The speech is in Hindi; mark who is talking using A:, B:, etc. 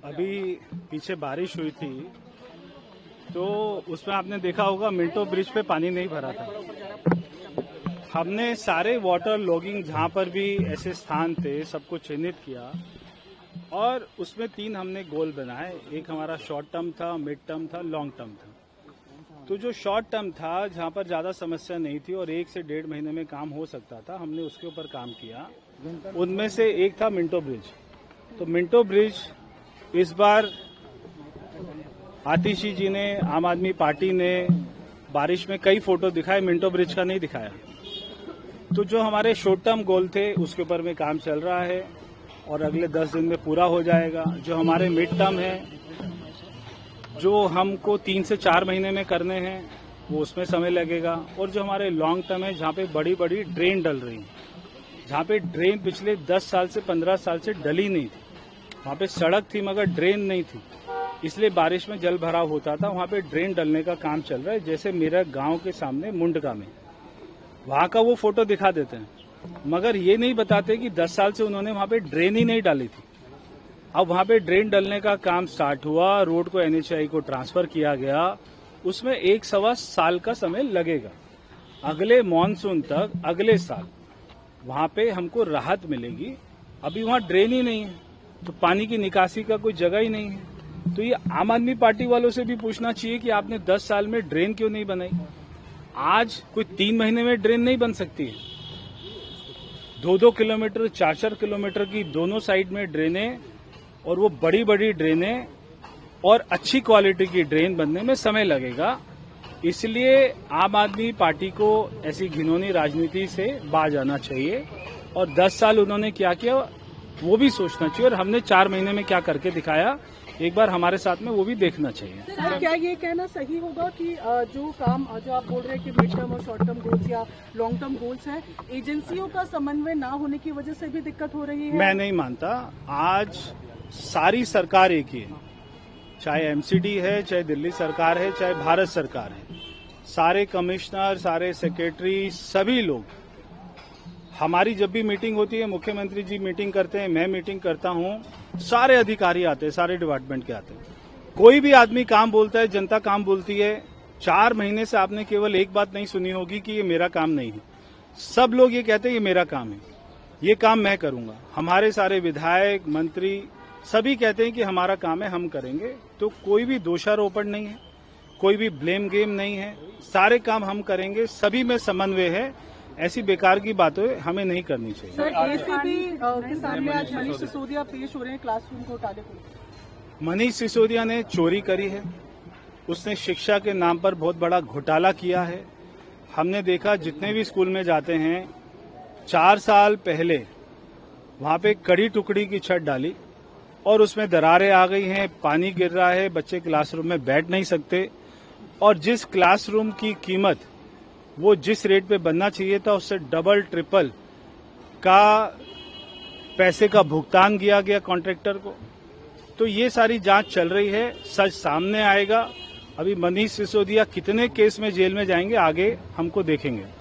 A: अभी पीछे बारिश हुई थी तो उसमें आपने देखा होगा मिंटो ब्रिज पे पानी नहीं भरा था। हमने सारे वाटर लॉगिंग जहां पर भी ऐसे स्थान थे सबको चिन्हित किया और उसमें 3 हमने गोल बनाए। एक हमारा शॉर्ट टर्म था, मिड टर्म था, लॉन्ग टर्म था। तो जो शॉर्ट टर्म था जहां पर ज्यादा समस्या नहीं थी और 1 से 1.5 महीने में काम हो सकता था, हमने उसके ऊपर काम किया। उनमें से एक था मिंटो ब्रिज। तो मिंटो ब्रिज इस बार आतिशी जी ने, आम आदमी पार्टी ने बारिश में कई फोटो दिखाए, मिंटो ब्रिज का नहीं दिखाया। तो जो हमारे शॉर्ट टर्म गोल थे उसके ऊपर में काम चल रहा है और अगले 10 दिन में पूरा हो जाएगा। जो हमारे मिड टर्म है, जो हमको 3 से 4 महीने में करने हैं, वो उसमें समय लगेगा। और जो हमारे लॉन्ग टर्म है, जहाँ पे बड़ी बड़ी ड्रेन डल रही, जहाँ पे ड्रेन पिछले 10 साल से 15 साल से डली नहीं थी, वहाँ पे सड़क थी मगर ड्रेन नहीं थी, इसलिए बारिश में जल भराव होता था। वहाँ पे ड्रेन डलने का काम चल रहा है। जैसे मेरा गांव के सामने मुंडका में, वहाँ का वो फोटो दिखा देते हैं मगर ये नहीं बताते कि 10 साल से उन्होंने वहाँ पे ड्रेन ही नहीं डाली थी। अब वहाँ पे ड्रेन डलने का काम स्टार्ट हुआ, रोड को NHAI को ट्रांसफर किया गया, उसमें 1-1.25 साल का समय लगेगा। अगले मॉनसून तक, अगले साल वहाँ पे हमको राहत मिलेगी। अभी वहाँ ड्रेन ही नहीं है तो पानी की निकासी का कोई जगह ही नहीं है। तो ये आम आदमी पार्टी वालों से भी पूछना चाहिए कि आपने 10 साल में ड्रेन क्यों नहीं बनाई। आज कोई 3 महीने में ड्रेन नहीं बन सकती है। 2-2 किलोमीटर, 4-4 किलोमीटर की दोनों साइड में ड्रेनें, और वो बड़ी बड़ी ड्रेनें और अच्छी क्वालिटी की ड्रेन बनने में समय लगेगा। इसलिए आम आदमी पार्टी को ऐसी घिनौनी राजनीति से बाज आना चाहिए और 10 साल उन्होंने क्या किया वो भी सोचना चाहिए और हमने 4 महीने में क्या करके दिखाया, एक बार हमारे साथ में वो भी देखना चाहिए।
B: सर, क्या ये कहना सही होगा कि जो काम जो आप बोल रहे हैं कि मिड टर्म और शॉर्ट टर्म गोल्स या लॉन्ग टर्म गोल्स हैं, एजेंसियों का समन्वय ना होने की वजह से भी दिक्कत हो रही है?
A: मैं नहीं मानता। आज सारी सरकार एक ही है, चाहे MCD है, चाहे दिल्ली सरकार है, चाहे भारत सरकार है। सारे कमिश्नर, सारे सेक्रेटरी, सभी लोग, हमारी जब भी मीटिंग होती है, मुख्यमंत्री जी मीटिंग करते हैं, मैं मीटिंग करता हूं, सारे अधिकारी आते हैं, सारे डिपार्टमेंट के आते हैं। कोई भी आदमी काम बोलता है, जनता काम बोलती है। 4 महीने से आपने केवल एक बात नहीं सुनी होगी कि ये मेरा काम नहीं है। सब लोग ये कहते हैं ये मेरा काम है, ये काम मैं करूंगा। हमारे सारे विधायक, मंत्री सभी कहते हैं कि हमारा काम है, हम करेंगे। तो कोई भी दोषारोपण नहीं है, कोई भी ब्लेम गेम नहीं है, सारे काम हम करेंगे, सभी में समन्वय है। ऐसी बेकार की बातें हमें नहीं करनी चाहिए।
B: सर, ACP के सामने आज मनीष सिसोदिया पेश हो रहे हैं क्लासरूम को उठाने को।
A: मनीष सिसोदिया ने चोरी करी है, उसने शिक्षा के नाम पर बहुत बड़ा घोटाला किया है। हमने देखा जितने भी स्कूल में जाते हैं, 4 साल पहले वहां पे कड़ी टुकड़ी की छत डाली और उसमें दरारें आ गई हैं, पानी गिर रहा है, बच्चे क्लासरूम में बैठ नहीं सकते। और जिस क्लासरूम की कीमत वो जिस रेट पे बनना चाहिए था, उससे डबल ट्रिपल का पैसे का भुगतान किया गया कॉन्ट्रैक्टर को। तो ये सारी जांच चल रही है, सच सामने आएगा। अभी मनीष सिसोदिया कितने केस में जेल में जाएंगे, आगे हमको देखेंगे।